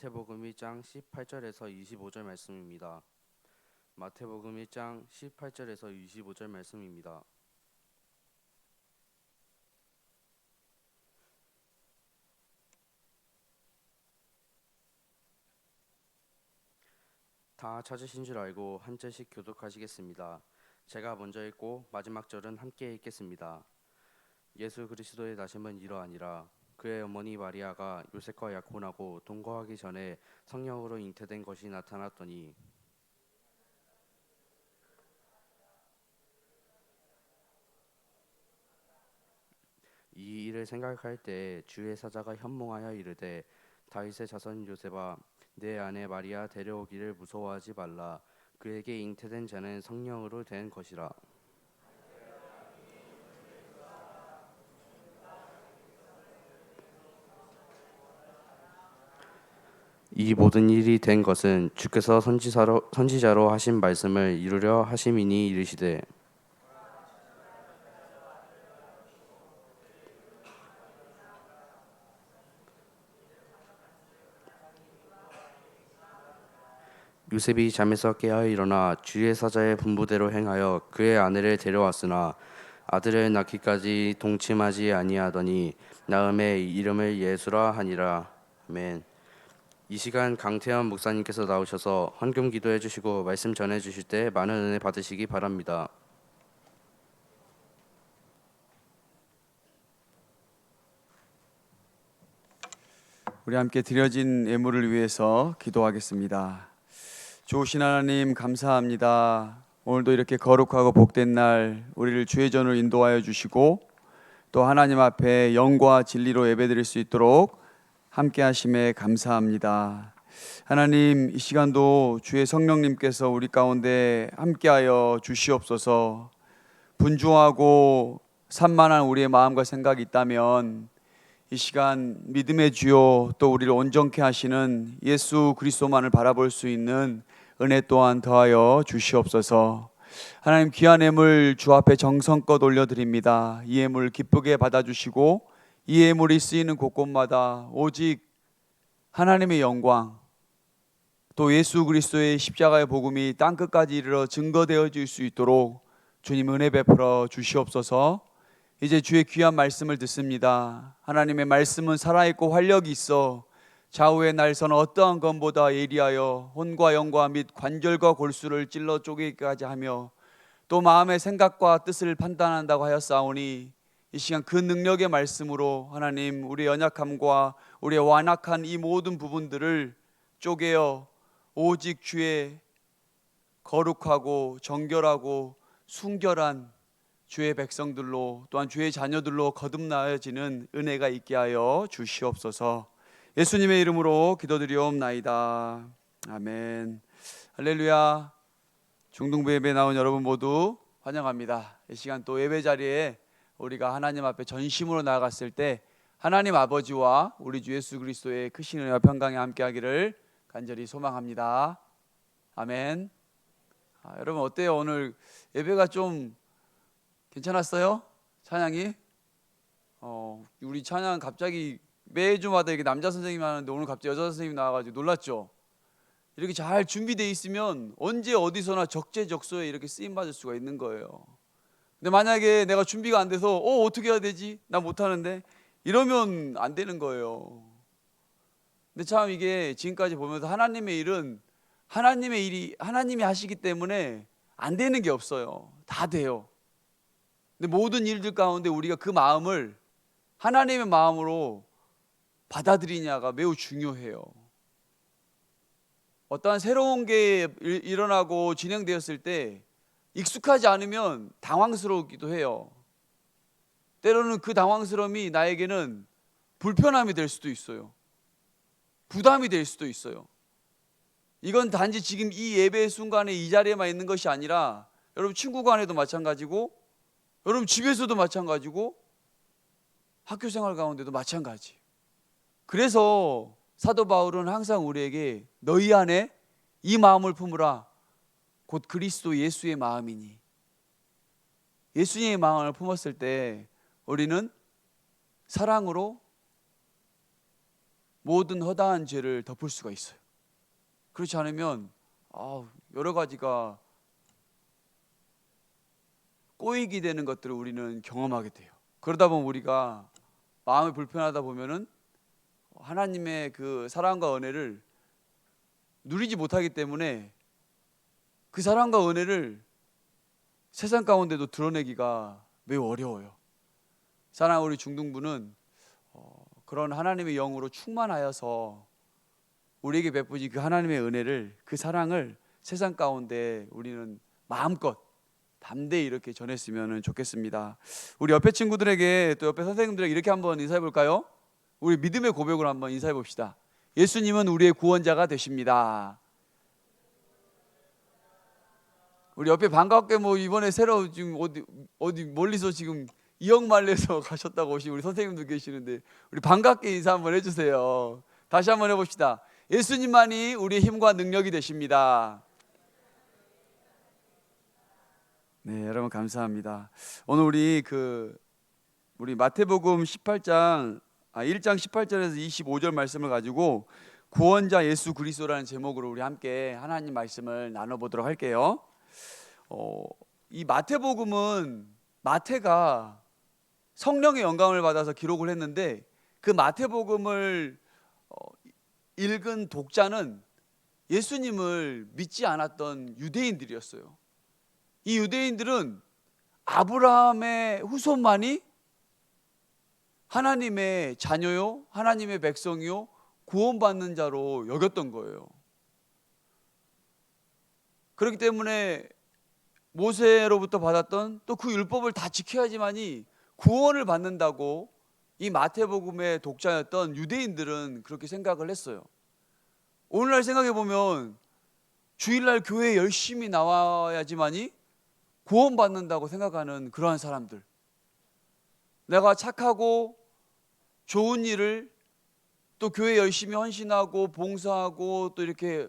마태복음 1장 18절에서 25절 말씀입니다. 마태복음 1장 18절에서 25절 말씀입니다. 다 찾으신 줄 알고 한 절씩 교독하시겠습니다. 제가 먼저 읽고 마지막 절은 함께 읽겠습니다. 예수 그리스도의 나심은 이러하니라. 그의 어머니 마리아가 요셉과 약혼하고 동거하기 전에 성령으로 잉태된 것이 나타났더니 이 일을 생각할 때 주의 사자가 현몽하여 이르되 다윗의 자손 요셉아 내 아내 마리아 데려오기를 무서워하지 말라. 그에게 잉태된 자는 성령으로 된 것이라. 이 모든 일이 된 것은 주께서 선지자로 하신 말씀을 이루려 하심이니 이르시되 요셉이 잠에서 깨어 일어나 주의 사자의 분부대로 행하여 그의 아내를 데려왔으나 아들을 낳기까지 동침하지 아니하더니 나음에 이름을 예수라 하니라. 아멘. 이 시간 강태현 목사님께서 나오셔서 헌금 기도해 주시고 말씀 전해 주실 때 많은 은혜 받으시기 바랍니다. 우리 함께 드려진 예물을 위해서 기도하겠습니다. 좋으신 하나님 감사합니다. 오늘도 이렇게 거룩하고 복된 날 우리를 주의 전으로 인도하여 주시고 또 하나님 앞에 영과 진리로 예배드릴 수 있도록 함께 하심에 감사합니다. 하나님, 이 시간도 주의 성령님께서 우리 가운데 함께하여 주시옵소서. 분주하고 산만한 우리의 마음과 생각이 있다면 이 시간 믿음의 주요 또 우리를 온전케 하시는 예수 그리스도만을 바라볼 수 있는 은혜 또한 더하여 주시옵소서. 하나님, 귀한 예물 주 앞에 정성껏 올려드립니다. 이 예물 기쁘게 받아주시고 이 예물이 쓰이는 곳곳마다 오직 하나님의 영광 또 예수 그리스도의 십자가의 복음이 땅끝까지 이르러 증거되어질 수 있도록 주님 은혜 베풀어 주시옵소서. 이제 주의 귀한 말씀을 듣습니다. 하나님의 말씀은 살아있고 활력이 있어 좌우의 날선 어떠한 검보다 예리하여 혼과 영과 및 관절과 골수를 찔러 쪼개기까지 하며 또 마음의 생각과 뜻을 판단한다고 하였사오니 이 시간 그 능력의 말씀으로 하나님 우리의 연약함과 우리의 완악한 이 모든 부분들을 쪼개어 오직 주의 거룩하고 정결하고 순결한 주의 백성들로 또한 주의 자녀들로 거듭나여지는 은혜가 있게 하여 주시옵소서. 예수님의 이름으로 기도드리옵나이다. 아멘. 할렐루야. 중등부 예배 나온 여러분 모두 환영합니다. 이 시간 또 예배 자리에 우리가 하나님 앞에 전심으로 나아갔을 때 하나님 아버지와 우리 주 예수 그리스도의 크신 은혜와 평강이 함께하기를 간절히 소망합니다. 아멘. 여러분 어때요? 오늘 예배가 좀 괜찮았어요? 찬양이? 우리 찬양 갑자기 매주마다 이렇게 남자 선생님이 하는데 오늘 갑자기 여자 선생님이 나와가지고 놀랐죠? 이렇게 잘 준비되어 있으면 언제 어디서나 적재적소에 이렇게 쓰임받을 수가 있는 거예요. 근데 만약에 내가 준비가 안 돼서 어떻게 해야 되지? 나 못하는데 이러면 안 되는 거예요. 근데 참 이게 지금까지 보면서 하나님의 일은 하나님의 일이 하나님이 하시기 때문에 안 되는 게 없어요. 다 돼요. 근데 모든 일들 가운데 우리가 그 마음을 하나님의 마음으로 받아들이냐가 매우 중요해요. 어떠한 새로운 게 일어나고 진행되었을 때 익숙하지 않으면 당황스러우기도 해요. 때로는 그 당황스러움이 나에게는 불편함이 될 수도 있어요. 부담이 될 수도 있어요. 이건 단지 지금 이 예배의 순간에 이 자리에만 있는 것이 아니라 여러분 친구 간에도 마찬가지고 여러분 집에서도 마찬가지고 학교 생활 가운데도 마찬가지. 그래서 사도 바울은 항상 우리에게 너희 안에 이 마음을 품으라 곧 그리스도 예수의 마음이니. 예수님의 마음을 품었을 때 우리는 사랑으로 모든 허다한 죄를 덮을 수가 있어요. 그렇지 않으면 여러 가지가 꼬이게 되는 것들을 우리는 경험하게 돼요. 그러다 보면 우리가 마음이 불편하다 보면은 하나님의 그 사랑과 은혜를 누리지 못하기 때문에 그 사랑과 은혜를 세상 가운데도 드러내기가 매우 어려워요. 사랑하는 우리 중등부는 그런 하나님의 영으로 충만하여서 우리에게 베푸신 그 하나님의 은혜를, 그 사랑을 세상 가운데 우리는 마음껏 담대히 이렇게 전했으면 좋겠습니다. 우리 옆에 친구들에게 또 옆에 선생님들에게 이렇게 한번 인사해 볼까요? 우리 믿음의 고백으로 한번 인사해 봅시다. 예수님은 우리의 구원자가 되십니다. 우리 옆에 반갑게 이번에 새로 지금 어디 멀리서 지금 이역말레에서 가셨다고 오신 우리 선생님도 계시는데 우리 반갑게 인사 한번 해주세요. 다시 한번 해봅시다. 예수님만이 우리의 힘과 능력이 되십니다. 네, 여러분 감사합니다. 오늘 우리 마태복음 1장 18절에서 25절 말씀을 가지고 구원자 예수 그리스도라는 제목으로 우리 함께 하나님 말씀을 나눠보도록 할게요. 이 마태복음은 마태가 성령의 영감을 받아서 기록을 했는데 그 마태복음을 읽은 독자는 예수님을 믿지 않았던 유대인들이었어요. 이 유대인들은 아브라함의 후손만이 하나님의 자녀요, 하나님의 백성이요, 구원받는 자로 여겼던 거예요. 그렇기 때문에 모세로부터 받았던 또 그 율법을 다 지켜야지만이 구원을 받는다고 이 마태복음의 독자였던 유대인들은 그렇게 생각을 했어요. 오늘날 생각해 보면 주일날 교회에 열심히 나와야지만이 구원받는다고 생각하는 그러한 사람들, 내가 착하고 좋은 일을 또 교회 열심히 헌신하고 봉사하고 또 이렇게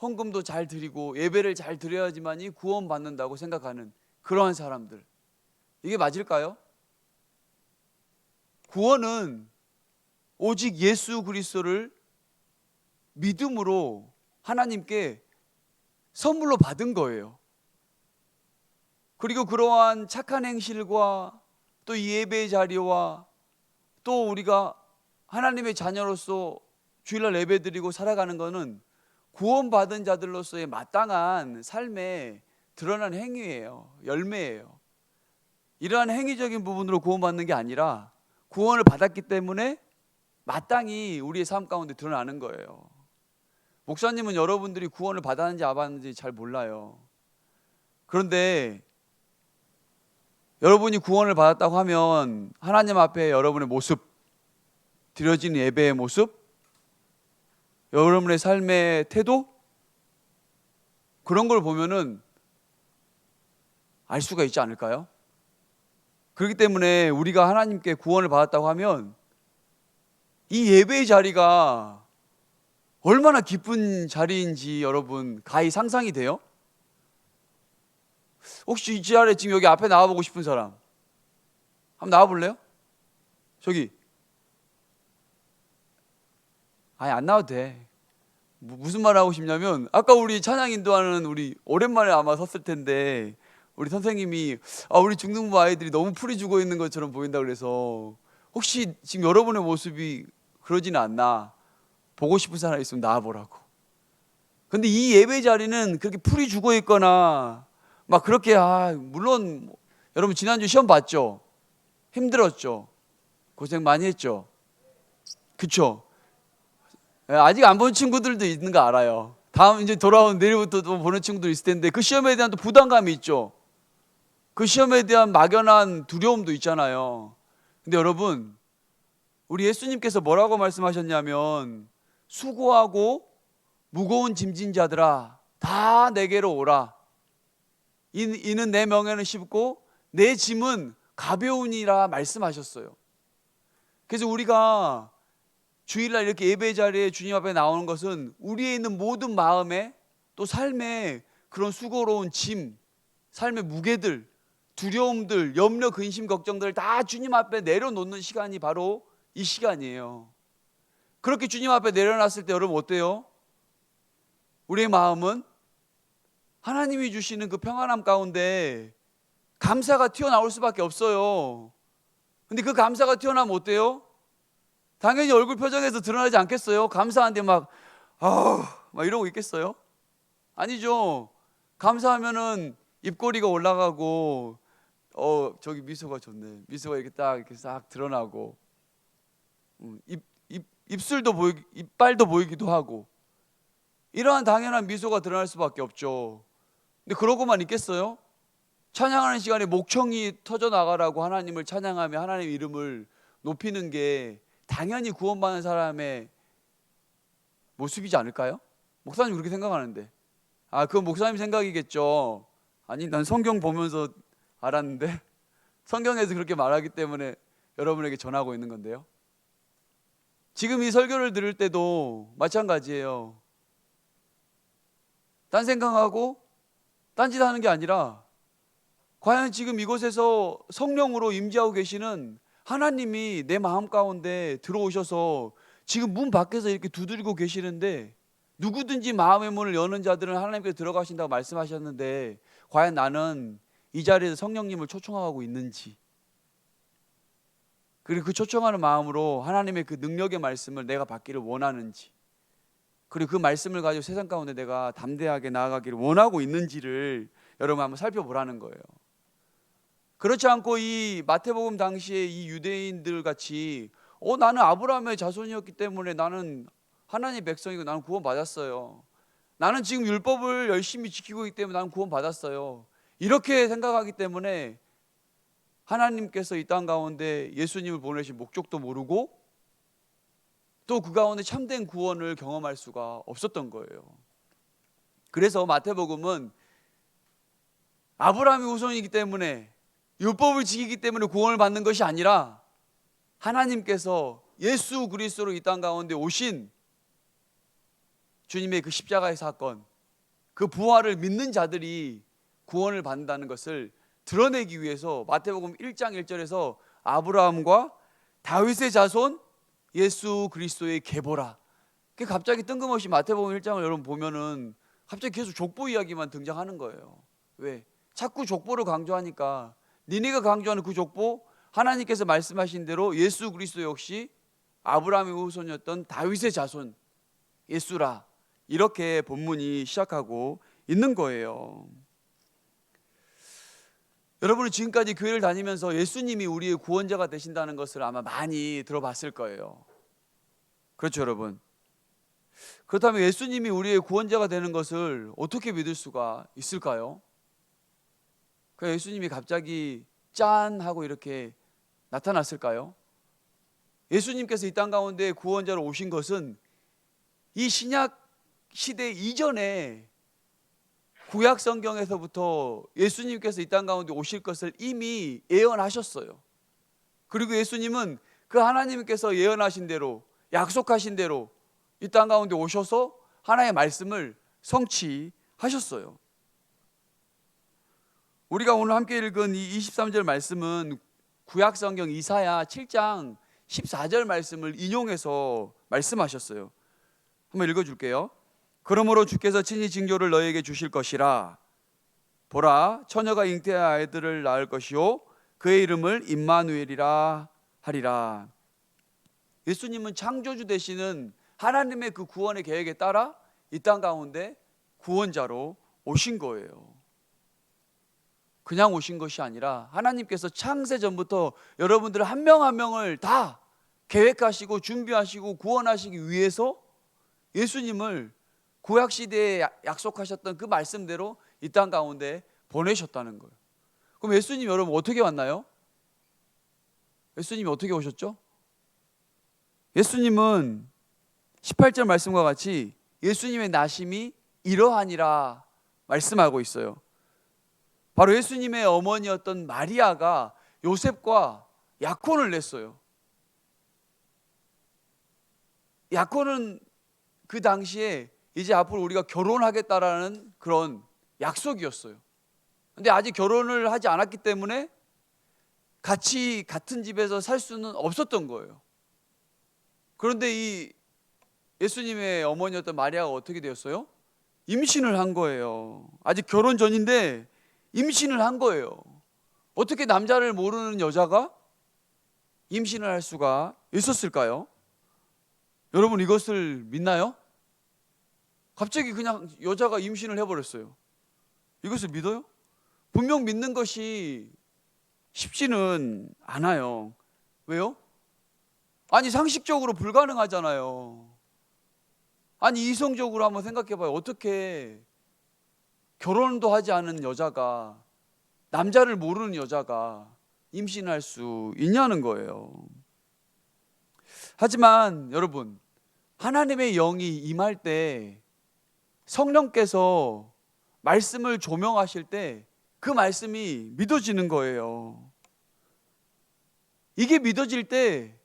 헌금도 잘 드리고 예배를 잘 드려야지만이 구원받는다고 생각하는 그러한 사람들, 이게 맞을까요? 구원은 오직 예수 그리스도를 믿음으로 하나님께 선물로 받은 거예요. 그리고 그러한 착한 행실과 또 예배의 자리와 또 우리가 하나님의 자녀로서 주일날 예배드리고 살아가는 것은 구원받은 자들로서의 마땅한 삶에 드러난 행위예요. 열매예요. 이러한 행위적인 부분으로 구원받는 게 아니라 구원을 받았기 때문에 마땅히 우리의 삶 가운데 드러나는 거예요. 목사님은 여러분들이 구원을 받았는지 안 받았는지 잘 몰라요. 그런데 여러분이 구원을 받았다고 하면 하나님 앞에 여러분의 모습, 드려진 예배의 모습, 여러분의 삶의 태도, 그런 걸 보면은 알 수가 있지 않을까요? 그렇기 때문에 우리가 하나님께 구원을 받았다고 하면 이 예배의 자리가 얼마나 기쁜 자리인지 여러분 가히 상상이 돼요? 혹시 이 자리에 지금 여기 앞에 나와보고 싶은 사람 한번 나와볼래요? 저기 아니 안 나와도 돼. 무슨 말 하고 싶냐면 아까 우리 찬양 인도하는 우리 오랜만에 아마 섰을 텐데 우리 선생님이 우리 중등부 아이들이 너무 풀이 죽어 있는 것처럼 보인다 그래서 혹시 지금 여러분의 모습이 그러지는 않나 보고 싶은 사람 있으면 나와보라고. 근데 이 예배 자리는 그렇게 풀이 죽어 있거나 막 그렇게 물론 여러분 지난주 시험 봤죠? 힘들었죠? 고생 많이 했죠? 그쵸? 아직 안 본 친구들도 있는 거 알아요. 다음 이제 돌아온 내일부터 또 보는 친구들 있을 텐데 그 시험에 대한 또 부담감이 있죠. 그 시험에 대한 막연한 두려움도 있잖아요. 근데 여러분 우리 예수님께서 뭐라고 말씀하셨냐면 수고하고 무거운 짐진 자들아 다 내게로 오라. 이는 내 명예는 쉽고 내 짐은 가벼우니라 말씀하셨어요. 그래서 우리가 주일날 이렇게 예배 자리에 주님 앞에 나오는 것은 우리에 있는 모든 마음에 또 삶에 그런 수고로운 짐, 삶의 무게들, 두려움들, 염려, 근심, 걱정들을 다 주님 앞에 내려놓는 시간이 바로 이 시간이에요. 그렇게 주님 앞에 내려놨을 때 여러분 어때요? 우리의 마음은 하나님이 주시는 그 평안함 가운데 감사가 튀어나올 수밖에 없어요. 근데 그 감사가 튀어나오면 어때요? 당연히 얼굴 표정에서 드러나지 않겠어요? 감사한데 막 이러고 있겠어요? 아니죠. 감사하면은 입꼬리가 올라가고 저기 미소가 좋네. 미소가 이렇게 딱 이렇게 싹 드러나고 입술도 이빨도 보이기도 하고 이러한 당연한 미소가 드러날 수밖에 없죠. 근데 그러고만 있겠어요? 찬양하는 시간에 목청이 터져 나가라고 하나님을 찬양하며 하나님 이름을 높이는 게 당연히 구원받는 사람의 모습이지 않을까요? 목사님 그렇게 생각하는데 그건 목사님 생각이겠죠. 아니 난 성경 보면서 알았는데 성경에서 그렇게 말하기 때문에 여러분에게 전하고 있는 건데요. 지금 이 설교를 들을 때도 마찬가지예요. 딴 생각하고 딴짓 하는 게 아니라 과연 지금 이곳에서 성령으로 임재하고 계시는 하나님이 내 마음 가운데 들어오셔서 지금 문 밖에서 이렇게 두드리고 계시는데 누구든지 마음의 문을 여는 자들은 하나님께서 들어가신다고 말씀하셨는데 과연 나는 이 자리에서 성령님을 초청하고 있는지, 그리고 그 초청하는 마음으로 하나님의 그 능력의 말씀을 내가 받기를 원하는지, 그리고 그 말씀을 가지고 세상 가운데 내가 담대하게 나아가기를 원하고 있는지를 여러분 한번 살펴보라는 거예요. 그렇지 않고 이 마태복음 당시에 이 유대인들 같이 나는 아브라함의 자손이었기 때문에 나는 하나님의 백성이고 나는 구원받았어요. 나는 지금 율법을 열심히 지키고 있기 때문에 나는 구원받았어요. 이렇게 생각하기 때문에 하나님께서 이 땅 가운데 예수님을 보내신 목적도 모르고 또 그 가운데 참된 구원을 경험할 수가 없었던 거예요. 그래서 마태복음은 아브라함의 후손이기 때문에 율법을 지키기 때문에 구원을 받는 것이 아니라 하나님께서 예수 그리스도로 이 땅 가운데 오신 주님의 그 십자가의 사건, 그 부활을 믿는 자들이 구원을 받는다는 것을 드러내기 위해서 마태복음 1장 1절에서 아브라함과 다윗의 자손 예수 그리스도의 계보라. 갑자기 뜬금없이 마태복음 1장을 여러분 보면은 갑자기 계속 족보 이야기만 등장하는 거예요. 왜? 자꾸 족보를 강조하니까 니네가 강조하는 그 족보, 하나님께서 말씀하신 대로 예수 그리스도 역시 아브라함의 후손이었던 다윗의 자손 예수라, 이렇게 본문이 시작하고 있는 거예요. 여러분은 지금까지 교회를 다니면서 예수님이 우리의 구원자가 되신다는 것을 아마 많이 들어봤을 거예요. 그렇죠, 여러분? 그렇다면 예수님이 우리의 구원자가 되는 것을 어떻게 믿을 수가 있을까요? 예수님이 갑자기 짠 하고 이렇게 나타났을까요? 예수님께서 이 땅 가운데 구원자로 오신 것은 이 신약 시대 이전에 구약 성경에서부터 예수님께서 이 땅 가운데 오실 것을 이미 예언하셨어요. 그리고 예수님은 그 하나님께서 예언하신 대로, 약속하신 대로 이 땅 가운데 오셔서 하나님의 말씀을 성취하셨어요. 우리가 오늘 함께 읽은 이 23절 말씀은 구약 성경 이사야 7장 14절 말씀을 인용해서 말씀하셨어요. 한번 읽어줄게요. 그러므로 주께서 친히 징조를 너에게 주실 것이라. 보라, 처녀가 잉태한 아이들을 낳을 것이요 그의 이름을 임마누엘이라 하리라. 예수님은 창조주 되시는 하나님의 그 구원의 계획에 따라 이 땅 가운데 구원자로 오신 거예요. 그냥 오신 것이 아니라 하나님께서 창세 전부터 여러분들 한 명 한 명을 다 계획하시고 준비하시고 구원하시기 위해서 예수님을 구약시대에 약속하셨던 그 말씀대로 이 땅 가운데 보내셨다는 거예요. 그럼 예수님 여러분 어떻게 왔나요? 예수님이 어떻게 오셨죠? 예수님은 18절 말씀과 같이 예수님의 나심이 이러하니라 말씀하고 있어요. 바로 예수님의 어머니였던 마리아가 요셉과 약혼을 냈어요. 약혼은 그 당시에 이제 앞으로 우리가 결혼하겠다라는 그런 약속이었어요. 근데 아직 결혼을 하지 않았기 때문에 같이 같은 집에서 살 수는 없었던 거예요. 그런데 이 예수님의 어머니였던 마리아가 어떻게 되었어요? 임신을 한 거예요. 아직 결혼 전인데 임신을 한 거예요. 어떻게 남자를 모르는 여자가 임신을 할 수가 있었을까요? 여러분, 이것을 믿나요? 갑자기 그냥 여자가 임신을 해버렸어요. 이것을 믿어요? 분명 믿는 것이 쉽지는 않아요. 왜요? 아니, 상식적으로 불가능하잖아요. 아니, 이성적으로 한번 생각해봐요. 어떻게 결혼도 하지 않은 여자가, 남자를 모르는 여자가 임신할 수 있냐는 거예요. 하지만 여러분, 하나님의 영이 임할 때, 성령께서 말씀을 조명하실 때 그 말씀이 믿어지는 거예요. 이게 믿어질 때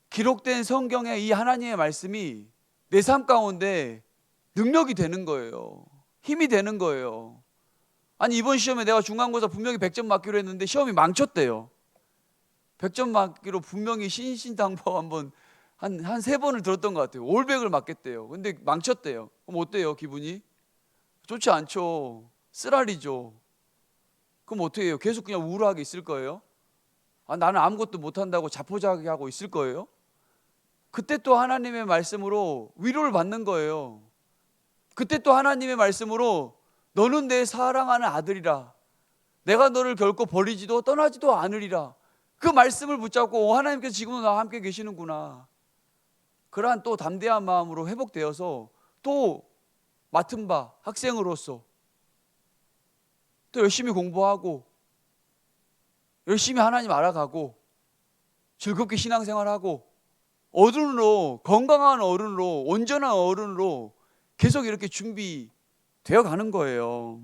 기록된 성경의 이 하나님의 말씀이 내 삶 가운데 능력이 되는 거예요. 힘이 되는 거예요. 아니, 이번 시험에 내가 중간고사 분명히 100점 맞기로 했는데 시험이 망쳤대요. 100점 맞기로 분명히 신신당부하고 한번 한 3번을 들었던 것 같아요. 올백을 맞겠대요. 근데 망쳤대요. 그럼 어때요, 기분이? 좋지 않죠. 쓰라리죠. 그럼 어떻게 해요? 계속 그냥 우울하게 있을 거예요? 아, 나는 아무것도 못한다고 자포자기하고 있을 거예요? 그때 또 하나님의 말씀으로 위로를 받는 거예요. 그때 또 하나님의 말씀으로 너는 내 사랑하는 아들이라, 내가 너를 결코 버리지도 떠나지도 않으리라. 그 말씀을 붙잡고 하나님께서 지금도 나와 함께 계시는구나, 그러한 또 담대한 마음으로 회복되어서 또 맡은 바 학생으로서 또 열심히 공부하고 열심히 하나님 알아가고 즐겁게 신앙생활하고 어른으로, 건강한 어른으로, 온전한 어른으로 계속 이렇게 준비되어 가는 거예요.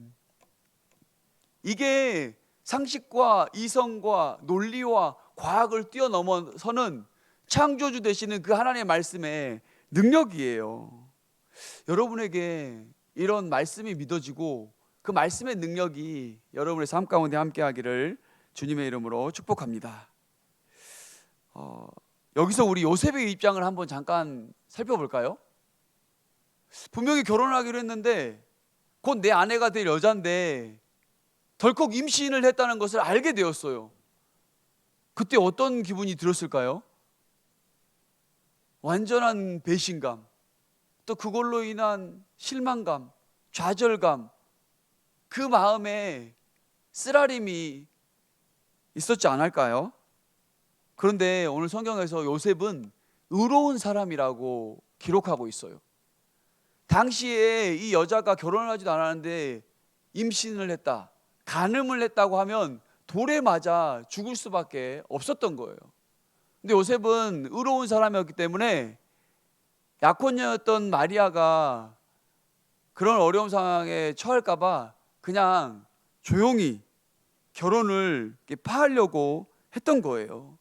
이게 상식과 이성과 논리와 과학을 뛰어넘어서는 창조주 되시는 그 하나님의 말씀의 능력이에요. 여러분에게 이런 말씀이 믿어지고 그 말씀의 능력이 여러분의 삶 가운데 함께하기를 주님의 이름으로 축복합니다. 여기서 우리 요셉의 입장을 한번 잠깐 살펴볼까요? 분명히 결혼하기로 했는데 곧 내 아내가 될 여자인데 덜컥 임신을 했다는 것을 알게 되었어요. 그때 어떤 기분이 들었을까요? 완전한 배신감, 또 그걸로 인한 실망감, 좌절감, 그 마음에 쓰라림이 있었지 않을까요? 그런데 오늘 성경에서 요셉은 의로운 사람이라고 기록하고 있어요. 당시에 이 여자가 결혼을 하지도 않았는데 임신을 했다, 간음을 했다고 하면 돌에 맞아 죽을 수밖에 없었던 거예요. 근데 요셉은 의로운 사람이었기 때문에 약혼녀였던 마리아가 그런 어려운 상황에 처할까 봐 그냥 조용히 결혼을 파하려고 했던 거예요.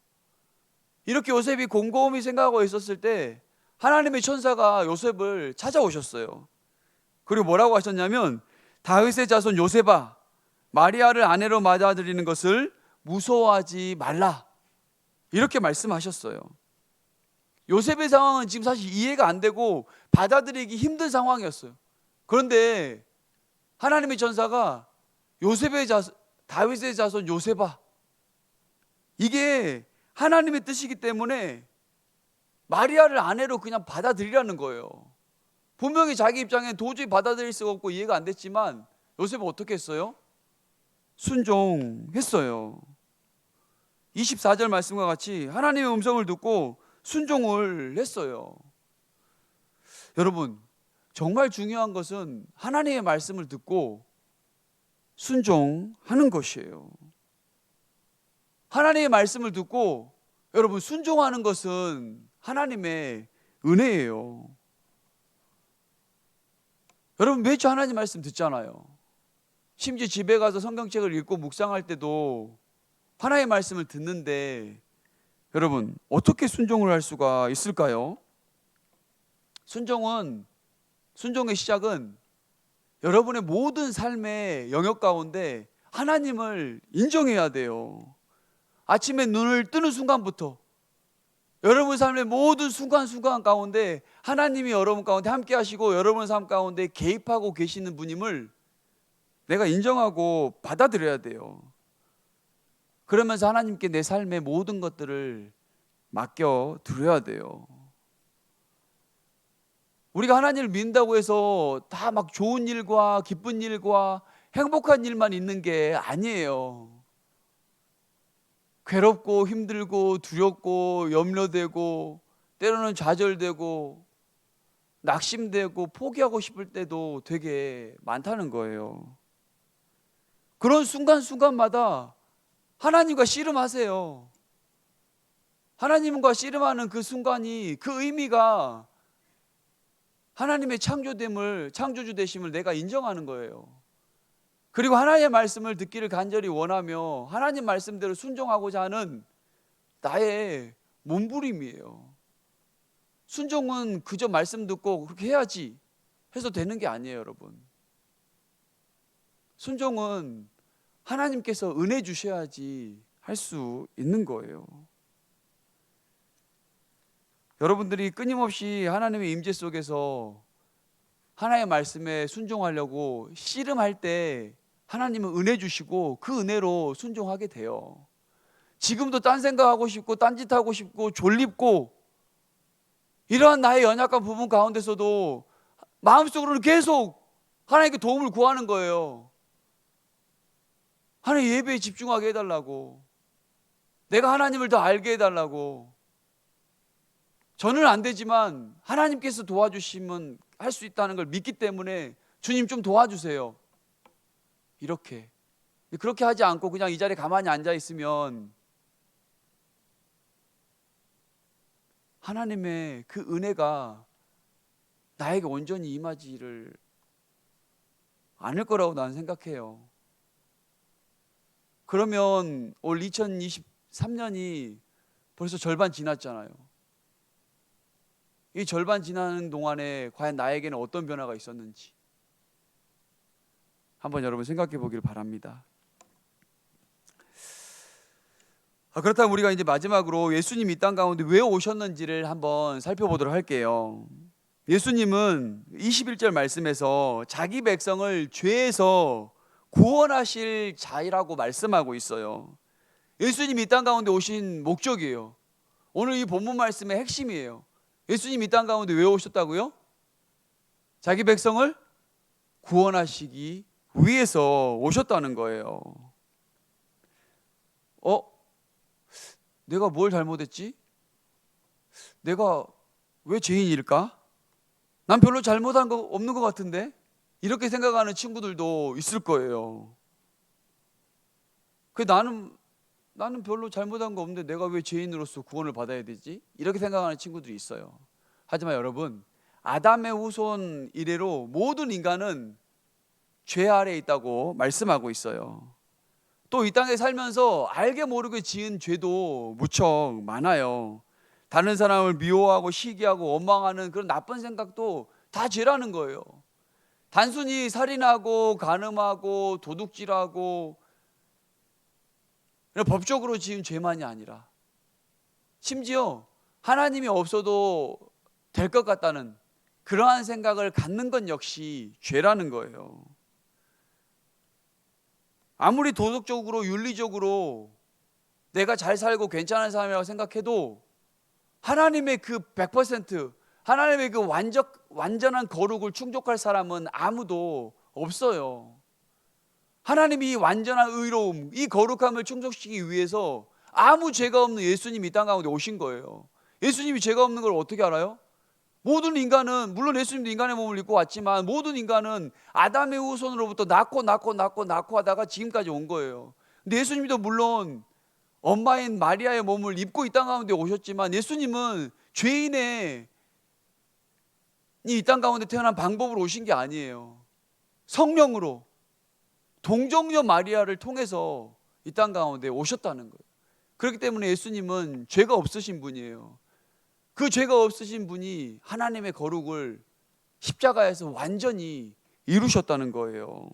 이렇게 요셉이 곰곰이 생각하고 있었을 때 하나님의 천사가 요셉을 찾아오셨어요. 그리고 뭐라고 하셨냐면, 다윗의 자손 요셉아, 마리아를 아내로 맞아들이는 것을 무서워하지 말라, 이렇게 말씀하셨어요. 요셉의 상황은 지금 사실 이해가 안 되고 받아들이기 힘든 상황이었어요. 그런데 하나님의 천사가 다윗의 자손 요셉아, 이게 하나님의 뜻이기 때문에 마리아를 아내로 그냥 받아들이라는 거예요. 분명히 자기 입장엔 도저히 받아들일 수가 없고 이해가 안 됐지만 요셉은 어떻게 했어요? 순종했어요. 24절 말씀과 같이 하나님의 음성을 듣고 순종을 했어요. 여러분, 정말 중요한 것은 하나님의 말씀을 듣고 순종하는 것이에요. 하나님의 말씀을 듣고 여러분 순종하는 것은 하나님의 은혜예요. 여러분, 매주 하나님 말씀 듣잖아요. 심지어 집에 가서 성경책을 읽고 묵상할 때도 하나님의 말씀을 듣는데 여러분, 어떻게 순종을 할 수가 있을까요? 순종의 시작은 여러분의 모든 삶의 영역 가운데 하나님을 인정해야 돼요. 아침에 눈을 뜨는 순간부터 여러분 삶의 모든 순간순간 가운데 하나님이 여러분 가운데 함께 하시고 여러분 삶 가운데 개입하고 계시는 분임을 내가 인정하고 받아들여야 돼요. 그러면서 하나님께 내 삶의 모든 것들을 맡겨 드려야 돼요. 우리가 하나님을 믿는다고 해서 다 막 좋은 일과 기쁜 일과 행복한 일만 있는 게 아니에요. 괴롭고 힘들고 두렵고 염려되고 때로는 좌절되고 낙심되고 포기하고 싶을 때도 되게 많다는 거예요. 그런 순간순간마다 하나님과 씨름하세요. 하나님과 씨름하는 그 순간이, 그 의미가 하나님의 창조주 되심을 내가 인정하는 거예요. 그리고 하나님의 말씀을 듣기를 간절히 원하며 하나님 말씀대로 순종하고자 하는 나의 몸부림이에요. 순종은 그저 말씀 듣고 그렇게 해야지 해서 되는 게 아니에요, 여러분. 순종은 하나님께서 은혜 주셔야지 할 수 있는 거예요. 여러분들이 끊임없이 하나님의 임재 속에서 하나님의 말씀에 순종하려고 씨름할 때 하나님은 은혜 주시고 그 은혜로 순종하게 돼요. 지금도 딴 생각하고 싶고 딴짓하고 싶고 졸립고 이러한 나의 연약한 부분 가운데서도 마음속으로는 계속 하나님께 도움을 구하는 거예요. 하나님 예배에 집중하게 해달라고, 내가 하나님을 더 알게 해달라고. 저는 안 되지만 하나님께서 도와주시면 할 수 있다는 걸 믿기 때문에 주님 좀 도와주세요. 이렇게. 그렇게 하지 않고 그냥 이 자리에 가만히 앉아 있으면 하나님의 그 은혜가 나에게 온전히 임하지를 않을 거라고 나는 생각해요. 그러면 올 2023년이 벌써 절반 지났잖아요. 이 절반 지나는 동안에 과연 나에게는 어떤 변화가 있었는지 한번 여러분 생각해 보기를 바랍니다. 그렇다면 우리가 이제 마지막으로 예수님이 이 땅 가운데 왜 오셨는지를 한번 살펴보도록 할게요. 예수님은 21절 말씀에서 자기 백성을 죄에서 구원하실 자이라고 말씀하고 있어요. 예수님이 이 땅 가운데 오신 목적이에요. 오늘 이 본문 말씀의 핵심이에요. 예수님이 이 땅 가운데 왜 오셨다고요? 자기 백성을 구원하시기 위해서 오셨다는 거예요. 내가 뭘 잘못했지? 내가 왜 죄인일까? 난 별로 잘못한 거 없는 것 같은데? 이렇게 생각하는 친구들도 있을 거예요. 나는 별로 잘못한 거 없는데 내가 왜 죄인으로서 구원을 받아야 되지? 이렇게 생각하는 친구들이 있어요. 하지만 여러분, 아담의 후손 이래로 모든 인간은 죄 아래에 있다고 말씀하고 있어요. 또 이 땅에 살면서 알게 모르게 지은 죄도 무척 많아요. 다른 사람을 미워하고 시기하고 원망하는 그런 나쁜 생각도 다 죄라는 거예요. 단순히 살인하고 간음하고 도둑질하고 법적으로 지은 죄만이 아니라 심지어 하나님이 없어도 될 것 같다는 그러한 생각을 갖는 것 역시 죄라는 거예요. 아무리 도덕적으로 윤리적으로 내가 잘 살고 괜찮은 사람이라고 생각해도 하나님의 그 100%, 하나님의 그 완전한 거룩을 충족할 사람은 아무도 없어요. 하나님이 완전한 의로움, 이 거룩함을 충족시키기 위해서 아무 죄가 없는 예수님이 이 땅 가운데 오신 거예요. 예수님이 죄가 없는 걸 어떻게 알아요? 모든 인간은, 물론 예수님도 인간의 몸을 입고 왔지만 모든 인간은 아담의 후손으로부터 낳고 하다가 지금까지 온 거예요. 근데 예수님도 물론 엄마인 마리아의 몸을 입고 이 땅 가운데 오셨지만 예수님은 죄인의 이 땅 가운데 태어난 방법으로 오신 게 아니에요. 성령으로 동정녀 마리아를 통해서 이 땅 가운데 오셨다는 거예요. 그렇기 때문에 예수님은 죄가 없으신 분이에요. 그 죄가 없으신 분이 하나님의 거룩을 십자가에서 완전히 이루셨다는 거예요.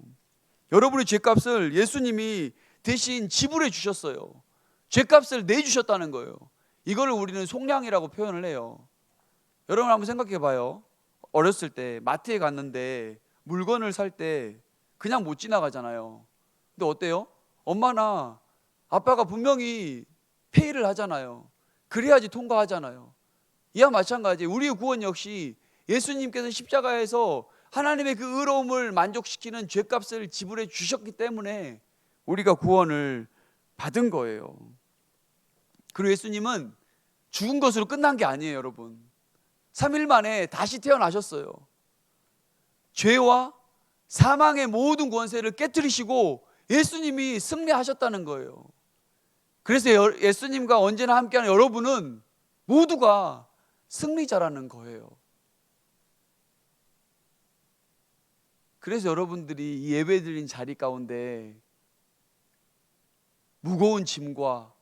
여러분의 죄값을 예수님이 대신 지불해 주셨어요. 죄값을 내주셨다는 거예요. 이거를 우리는 속량이라고 표현을 해요. 여러분 한번 생각해 봐요. 어렸을 때 마트에 갔는데 물건을 살 때 그냥 못 지나가잖아요. 근데 어때요? 엄마나 아빠가 분명히 페이를 하잖아요. 그래야지 통과하잖아요. 이와 마찬가지 우리의 구원 역시 예수님께서 십자가에서 하나님의 그 의로움을 만족시키는 죄값을 지불해 주셨기 때문에 우리가 구원을 받은 거예요. 그리고 예수님은 죽은 것으로 끝난 게 아니에요, 여러분. 3일 만에 다시 태어나셨어요. 죄와 사망의 모든 권세를 깨뜨리시고 예수님이 승리하셨다는 거예요. 그래서 예수님과 언제나 함께하는 여러분은 모두가 승리자라는 거예요. 그래서 여러분들이 이 예배드린 자리 가운데 무거운 짐과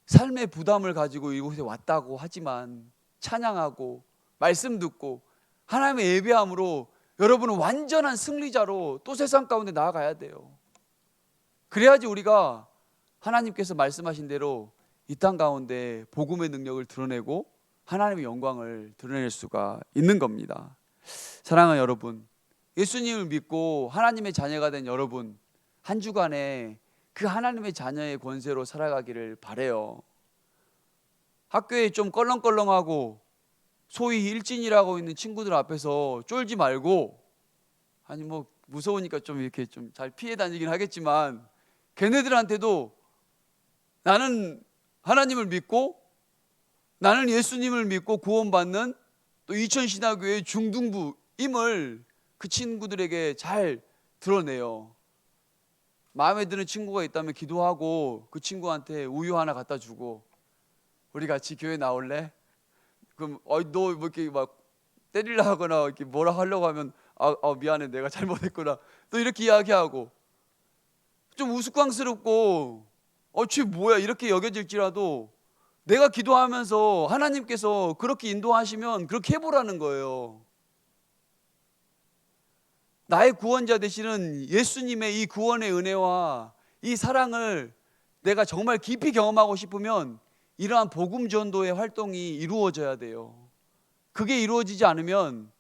삶의 부담을 가지고 이곳에 왔다고 하지만 찬양하고 말씀 듣고 하나님의 예배함으로 여러분은 완전한 승리자로 또 세상 가운데 나아가야 돼요. 그래야지 우리가 하나님께서 말씀하신 대로 이 땅 가운데 복음의 능력을 드러내고 하나님의 영광을 드러낼 수가 있는 겁니다. 사랑하는 여러분, 예수님을 믿고 하나님의 자녀가 된 여러분, 한 주간에 그 하나님의 자녀의 권세로 살아가기를 바라요. 학교에 좀 껄렁껄렁하고 소위 일진이라고 있는 친구들 앞에서 쫄지 말고, 아니 뭐 무서우니까 좀 이렇게 좀 잘 피해 다니긴 하겠지만, 걔네들한테도 나는 하나님을 믿고 나는 예수님을 믿고 구원받는 또 이천신화교회 중등부임을 그 친구들에게 잘 드러내요. 마음에 드는 친구가 있다면 기도하고 그 친구한테 우유 하나 갖다 주고, 우리 같이 교회 나올래? 그럼 너 뭐 이렇게 막 때리려 하거나 이렇게 뭐라 하려고 하면 미안해, 내가 잘못했구나, 또 이렇게 이야기하고, 좀 우스꽝스럽고 쟤 뭐야 이렇게 여겨질지라도 내가 기도하면서 하나님께서 그렇게 인도하시면 그렇게 해보라는 거예요. 나의 구원자 되시는 예수님의 이 구원의 은혜와 이 사랑을 내가 정말 깊이 경험하고 싶으면 이러한 복음 전도의 활동이 이루어져야 돼요. 그게 이루어지지 않으면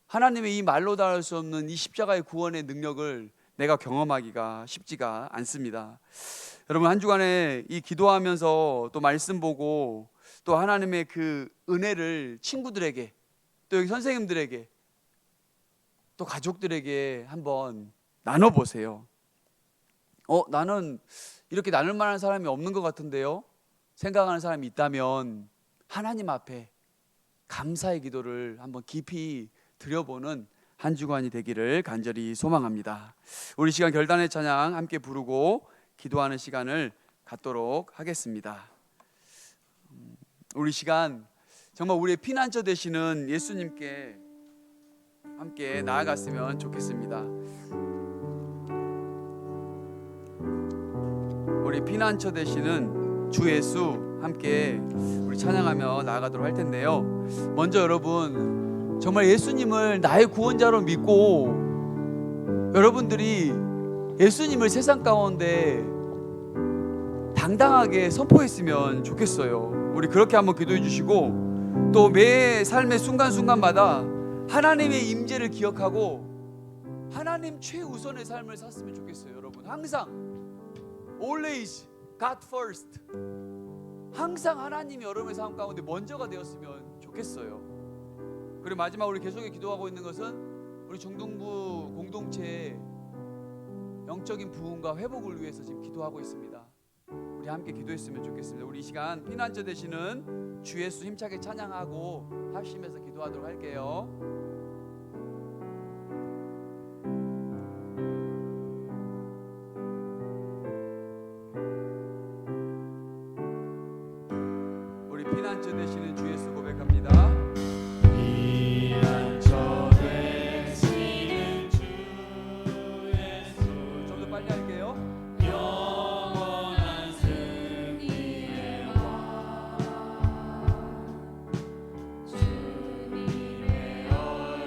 하나님의 이 말로 닿을 수 없는 이 십자가의 구원의 능력을 내가 경험하기가 쉽지가 않습니다. 여러분, 한 주간에 이 기도하면서 또 말씀 보고 또 하나님의 그 은혜를 친구들에게, 또 여기 선생님들에게, 또 가족들에게 한번 나눠보세요. 나는 이렇게 나눌 만한 사람이 없는 것 같은데요, 생각하는 사람이 있다면 하나님 앞에 감사의 기도를 한번 깊이 드려보는 한 주간이 되기를 간절히 소망합니다. 우리 시간 결단의 찬양 함께 부르고 기도하는 시간을 갖도록 하겠습니다. 우리 시간 정말 우리의 피난처 되시는 예수님께 함께 나아갔으면 좋겠습니다. 우리 피난처 되시는 주 예수 함께 우리 찬양하며 나아가도록 할 텐데요, 먼저 여러분 정말 예수님을 나의 구원자로 믿고 여러분들이 예수님을 세상 가운데 당당하게 선포했으면 좋겠어요. 우리 그렇게 한번 기도해 주시고, 또 매 삶의 순간순간마다 하나님의 임재를 기억하고 하나님 최우선의 삶을 샀으면 좋겠어요. 여러분 항상 always God first, 항상 하나님이 여러분의 삶 가운데 먼저가 되었으면 좋겠어요. 그리고 마지막 우리 계속해 기도하고 있는 것은 우리 중등부 공동체의 영적인 부흥과 회복을 위해서 지금 기도하고 있습니다. 우리 함께 기도했으면 좋겠습니다. 우리 이 시간 피난처 되시는 주 예수 힘차게 찬양하고 합심해서 기도하도록 할게요. 우리 피난처 되시는 주 예수 고백합니다. 피난처 되시는 주 예수, 좀 더 빨리 할게요. 영원한 승리의 왕, 주님의 얼굴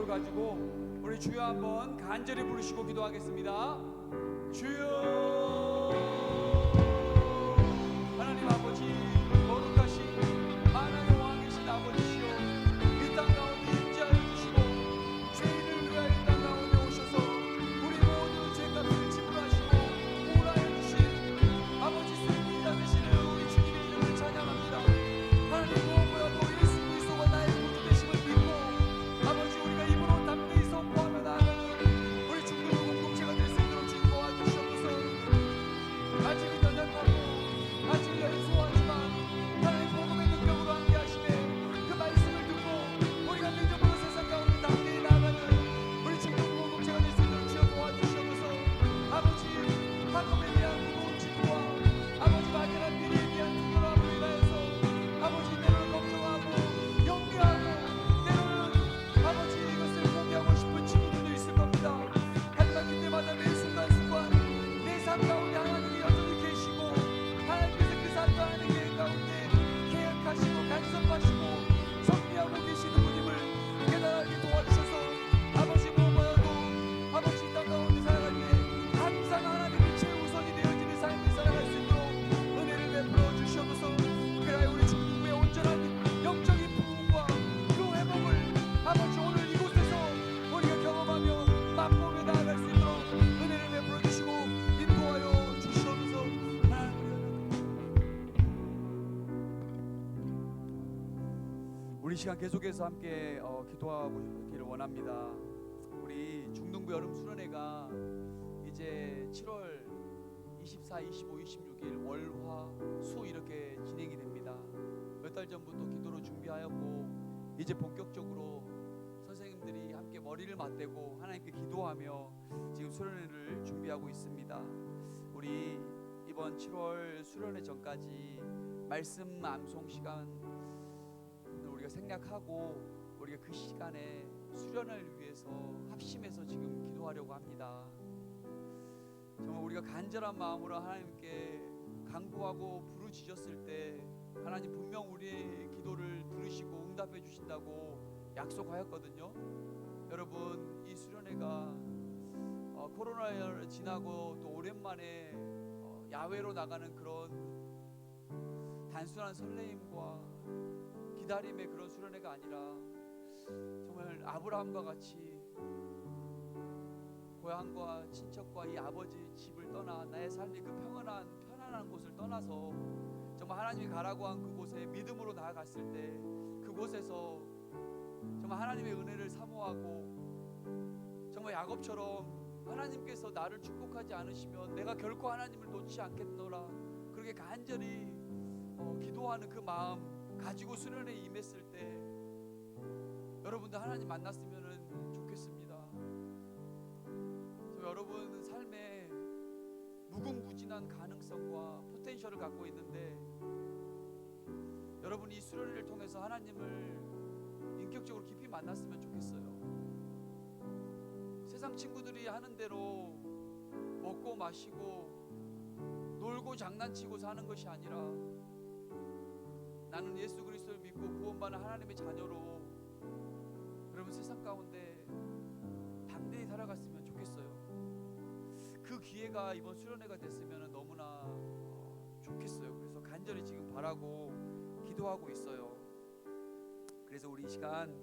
기도를 가지고 우리 주여 한번 간절히 부르시고 기도하겠습니다. 주여, 하나님 아버지, 거룩하신 만왕의 왕이신 아버지시여, 이 땅 가운데 임재하여 주시고 죄인을 위하여 이 땅 가운데 오셔서 우리 모든 죄값을 지불하시고 보호하여 주신 아버지 승리자 되시는 우리 주님의 이름을 찬양합니다. 하나님, 무엇보다도 예수 그리스도가 나의 구주 되심을 믿고 아버지, 우리가 입으로 담대히 선포하며 나아가는 우리 중동 공동체가 될 수 있도록 주님 도와주시옵소서. 아직은 연약하고 아직은 연소하지만 하나님 복음의 능력으로 함께 하시네 그 말씀을 듣고 우리가 믿음으로 세상 가운데 담대히 나아가는 우리 중동 공동체가 될 수 있도록 주여 도와주시옵소서. 아버지, 학업에 대한 무거운 짐과 아버지 막연한 미래에 대한 두려움으로 인하여서 아버지 때로는 걱정하고 염려하고 때로는 아버지 이것을 포기하고 싶은 친구들도 있을 겁니다. 하지만 그때마다 매 순간순간 내 삶 가운데 하나님이 여전히 계시고 하나님께서 그 삶과 하나님의 계획 가운데 계획하시고 간섭하시고 섭리하고 계시는 분임을 깨달게 도와주셔서 아버지, 무엇보다도 아버지 이 땅 가운데 살아갈 때 항상 하나님이 최우선이 되어지는 삶을 살아갈 수 있도록 은혜를 베풀어 주시옵소서. 그래야 우리 중국의 온전한 영적인 부흥과 그 회복을 아버지 오늘 이곳에서 우리가 경험하며 맛보며 나아갈 수 있도록 은혜를 베풀어 주시고 인도하여 주시옵소서. 우리 시간 계속해서 함께 기도하기를 원합니다. 우리 중등부 여름 수련회가 이제 7월 24, 25, 26일 월, 화, 수 이렇게 진행이 됩니다. 몇 달 전부터 기도로 준비하였고 이제 본격적으로 선생님들이 함께 머리를 맞대고 하나님께 기도하며 지금 수련회를 준비하고 있습니다. 우리 이번 7월 수련회 전까지 말씀 암송 시간 우리가 생략하고 우리가 그 시간에 수련을 위해서 합심해서 지금 기도하려고 합니다. 정말 우리가 간절한 마음으로 하나님께 간구하고 부르짖었을 때 하나님 분명 우리의 기도를 들으시고 응답해 주신다고 약속하였거든요. 여러분, 이 수련회가 코로나를 지나고 또 오랜만에 야외로 나가는 그런 단순한 설레임과 기다림의 그런 수련회가 아니라 정말 아브라함과 같이 고향과 친척과 이 아버지 집을 떠나 나의 삶이 그 편안한 곳을 떠나서 정말 하나님이 가라고 한 그곳에 믿음으로 나아갔을 때 그곳에서 정말 하나님의 은혜를 사모하고 정말 야곱처럼 하나님께서 나를 축복하지 않으시면 내가 결코 하나님을 놓지 않겠노라 그렇게 간절히 기도하는 그 마음 가지고 수련회에 임했을 때 여러분들 하나님 만났으면 좋겠습니다. 여러분 삶에 무궁무진한 가능성과 포텐셜을 갖고 있는데 여러분 이 수련회를 통해서 하나님을 인격적으로 깊이 만났으면 좋겠어요. 세상 친구들이 하는 대로 먹고 마시고 놀고 장난치고 사는 것이 아니라 나는 예수 그리스도를 믿고 구원받는 하나님의 자녀로 여러분 세상 가운데 담대히 살아갔으면 좋겠어요. 그 기회가 이번 수련회가 됐으면 너무나 좋겠어요. 그래서 간절히 지금 바라고 기도하고 있어요. 그래서 우리 이 시간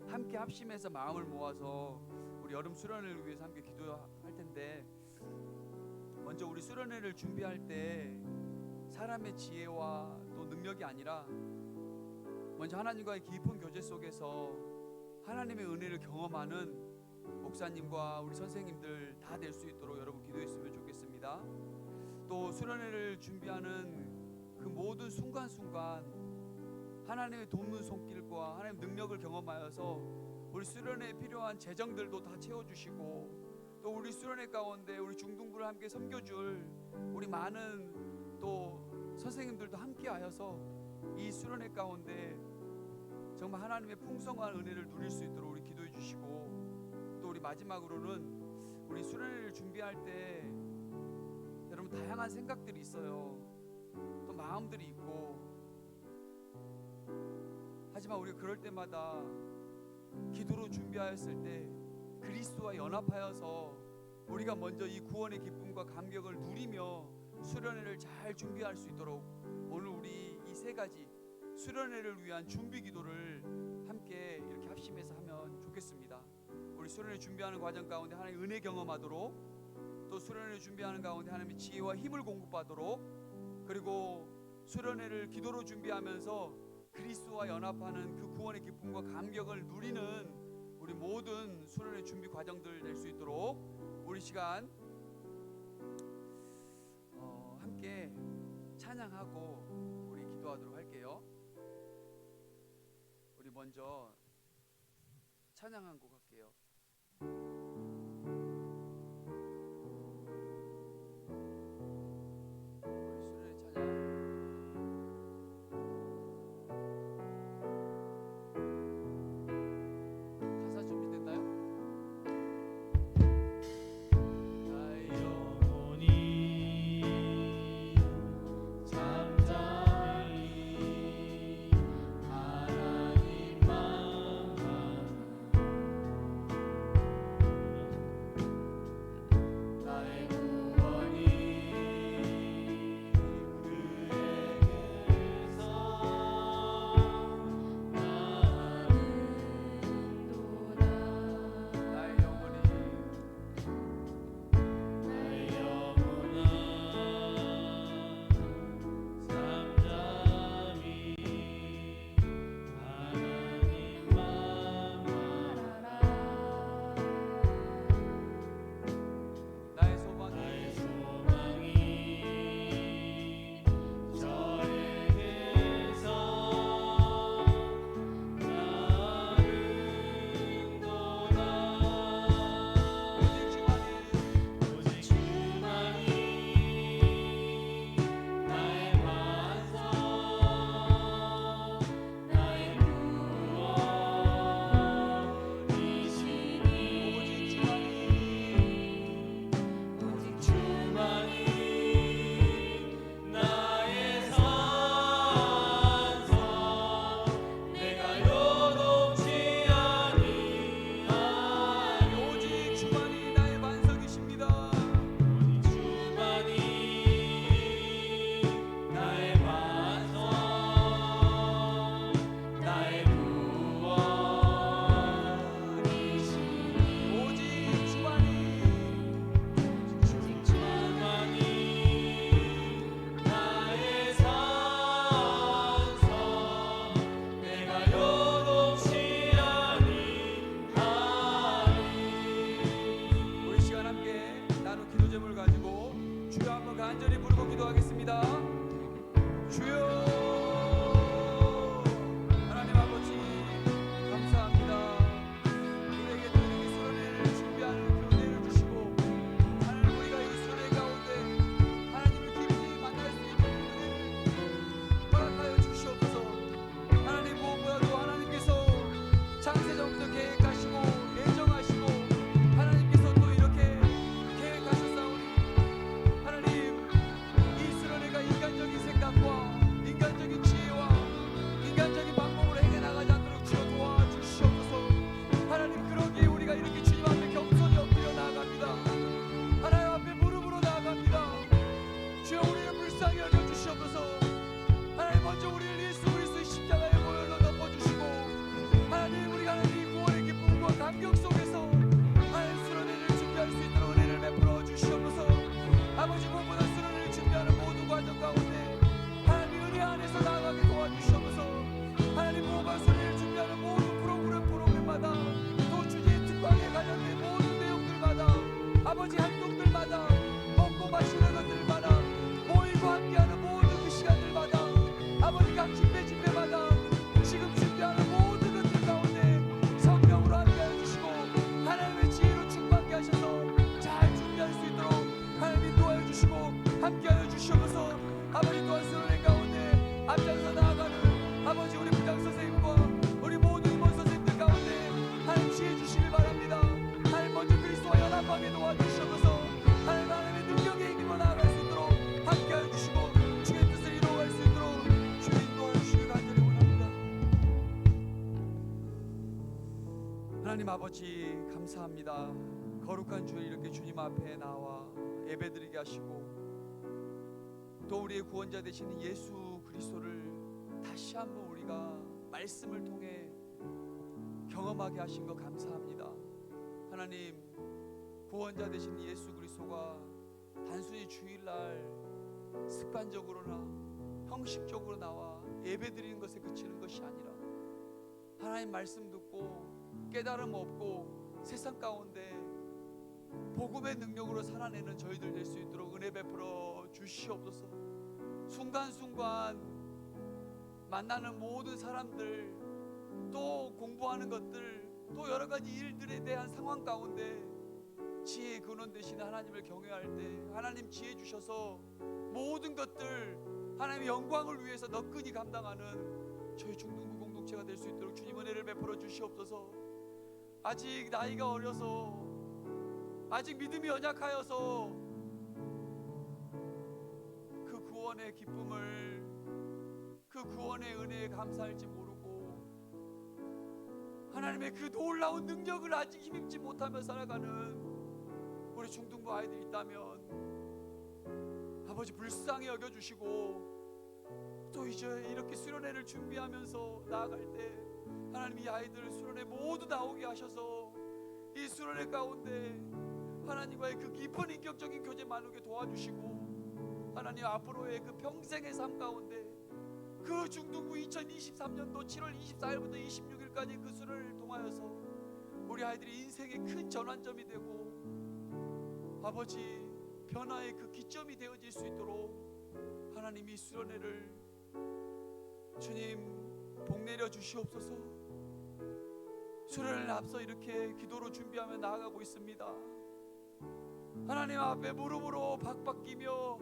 함께 합심해서 마음을 모아서 우리 여름 수련회를 위해서 함께 기도할 텐데 먼저 우리 수련회를 준비할 때 사람의 지혜와 또 능력이 아니라 먼저 하나님과의 깊은 교제 속에서 하나님의 은혜를 경험하는 목사님과 우리 선생님들 다 될 수 있도록 여러분 기도했으면 좋겠습니다. 또 수련회를 준비하는 그 모든 순간순간 하나님의 돕는 손길과 하나님의 능력을 경험하여서 우리 수련회에 필요한 재정들도 다 채워주시고 또 우리 수련회 가운데 우리 중등부를 함께 섬겨줄 우리 많은 또 선생님들도 함께 하여서 이 수련회 가운데 정말 하나님의 풍성한 은혜를 누릴 수 있도록 우리 기도해 주시고 또 우리 마지막으로는 우리 수련회를 준비할 때 여러분 다양한 생각들이 있어요. 또 마음들이 있고 하지만 우리가 그럴 때마다 기도로 준비하였을 때 그리스도와 연합하여서 우리가 먼저 이 구원의 기쁨과 감격을 누리며 수련회를 잘 준비할 수 있도록 오늘 우리 이 세 가지 수련회를 위한 준비 기도를 함께 이렇게 합심해서 하면 좋겠습니다. 우리 수련회 준비하는 과정 가운데 하나님의 은혜 경험하도록, 또 수련회를 준비하는 가운데 하나님의 지혜와 힘을 공급하도록, 그리고 수련회를 기도로 준비하면서 그리스도와 연합하는 그 구원의 기쁨과 감격을 누리는 우리 모든 수련회 준비 과정들 될 수 있도록 우리 시간 함께 찬양하고 우리 기도하도록 할게요. 우리 먼저 찬양 한 곡 할게요. 우리 수련회 찬양. 가사 준비됐나요? 나의 영혼이 잠잠히 하나님만 나의 구원이 그에게서 나는도다. 나의 영혼이 나의 영혼아 잠잠히 하나님만 바라라. 나의 소망이 나의 소망이 저에게서 나는도다. 오직 주만이 나의 반석 나의 구원이시니 오직 주만이 나의 산성 내가 요동치 아니하리. 오직 주만이 나의 반석이십니다. 오직 주만이 나의 반석 나의 구원이시니 오직 주만이 오직 주만이 나의 산성 내가 요동치 아니하리. 우리 시간 함께 나눈 기도 제목을 가지고 주여 한번 간절히 부르고 기도하겠습니다. 주여 하나님 아버지 감사합니다. 우리에게 또 이렇게 수련회를 준비하는 그런 은혜를 주시고 하나님 우리가 이 수련회 가운데 하나님을 깊이 만날 수 있는 은혜를 허락하여 주시옵소서. 하나님 무엇보다도 하나님께서 창세전부터 계획하시고 예정하시고 하나님께서 또 이렇게 계획하셨사오니 하나님 이 수련회가 인간적인 생각과 인간적인 지혜와 인간적인 방법으로 해결나가지 않도록 주여 도와주시옵소서. 하나님 그러기에 우리가 이렇게 주님 앞에 겸손히 엎드려 나아갑니다. 하나님 앞에 무릎으로 나아갑니다. 주여 우리를 불쌍히 여겨주시옵소서. 하나님 먼저 우리를 예수 그리스도의 십자가의 보혈로 덮어주시고 하나님 우리가 하나님 구원의 기쁨과 감격 속에서 하나님 수련회를 준비할 수 있도록 은혜를 베풀어 주시옵소서. 아버지 무엇보다 수련회를 준비하는 모든 과정 가운데 하나님 은혜 안에서 나아가게 도와주시옵소서. 하나님 무엇보다 수련회를 준비하는 모든 프로그램마다 또 주제의 특강에 관련된 모든 내용들마다 아버지 활동들마다 먹고 마시는 것들마다 모이고 함께하는 모든 그 시간들마다 아버지 각 집회마다 지금 준비하는 모든 것들 가운데 성령으로 함께하여 주시고 하나님의 지혜로 충만케 하셔서 잘 준비할 수 있도록 하나님 인도하여 주시고 함께하여 주시옵소서. 아버지 또한 수련회 가운데 앞장서 나아가는 아버지 우리 부장 선생님과 우리 모든 임원 선생님들 가운데 하나님 지혜 주시길 바랍니다. 하나님 먼저 그리스도와 연합하게 도와주시옵소서. 하나님의 능력의 힘으로 나아갈 수 있도록 함께하여 주시고 주의 뜻을 이루어갈 수 있도록 주의 인도하여 주시길 간절히 원합니다. 아버지 감사합니다. 거룩한 주일 이렇게 주님 앞에 나와 예배드리게 하시고 또 우리의 구원자 되시는 예수 그리스도를 다시 한번 우리가 말씀을 통해 경험하게 하신 거 감사합니다. 하나님, 구원자 되신 예수 그리스도가 단순히 주일날 습관적으로나 형식적으로 나와 예배드리는 것에 그치는 것이 아니라 하나님 말씀 듣고 깨달음 얻고 세상 가운데 복음의 능력으로 살아내는 저희들 될 수 있도록 은혜 베풀어 주시옵소서. 순간순간 만나는 모든 사람들, 또 공부하는 것들, 또 여러 가지 일들에 대한 상황 가운데 지혜의 근원 되시는 하나님을 경외할 때 하나님 지혜 주셔서 모든 것들 하나님의 영광을 위해서 너끈히 감당하는 저희 중등부 공동체가 될 수 있도록 주님 은혜를 베풀어 주시옵소서. 아직 나이가 어려서, 아직 믿음이 연약하여서 그 구원의 기쁨을, 그 구원의 은혜에 감사할지 모르고 하나님의 그 놀라운 능력을 아직 힘입지 못하며 살아가는 우리 중등부 아이들이 있다면 아버지 불쌍히 여겨주시고 또 이제 이렇게 수련회를 준비하면서 나아갈 때 하나님 이 아이들 수련회 모두 나오게 하셔서 이 수련회 가운데 하나님과의 그 깊은 인격적인 교제 나누게 도와주시고 하나님 앞으로의 그 평생의 삶 가운데 그 중등부 2023년도 7월 24일부터 26일까지 그 수련회를 통하여서 우리 아이들이 인생의 큰 전환점이 되고 아버지 변화의 그 기점이 되어질 수 있도록 하나님 이 수련회를 주님 복내려 주시옵소서. 수련회를 앞서 이렇게 기도로 준비하며 나아가고 있습니다. 하나님 앞에 무릎으로 박박 끼며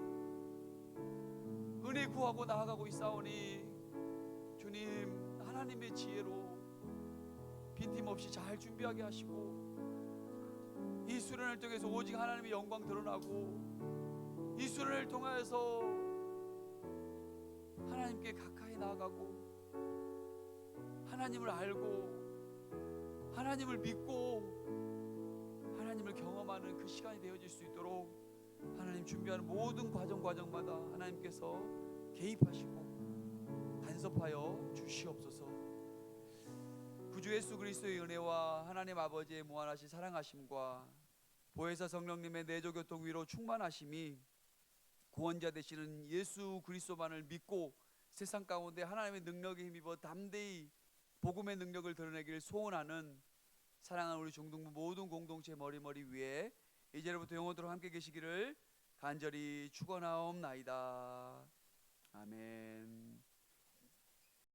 은혜 구하고 나아가고 있사오니 주님 하나님의 지혜로 빈틈없이 잘 준비하게 하시고 이 수련을 통해서 오직 하나님의 영광 드러나고 이 수련을 통하여서 하나님께 가까이 나아가고 하나님을 알고 하나님을 믿고 하나님을 경험하는 그 시간이 되어질 수 있도록 하나님 준비하는 모든 과정마다 하나님께서 개입하시고 간섭하여 주시옵소서. 구주 예수 그리스도의 은혜와 하나님 아버지의 무한하신 사랑하심과 보혜사 성령님의 내조 교통 위로 충만하심이 구원자 되시는 예수 그리스도만을 믿고 세상 가운데 하나님의 능력에 힘입어 담대히 복음의 능력을 드러내기를 소원하는 사랑하는 우리 중등부 모든 공동체 머리 위에 이제로부터 영원토록 함께 계시기를 간절히 축원하옵나이다. 아멘.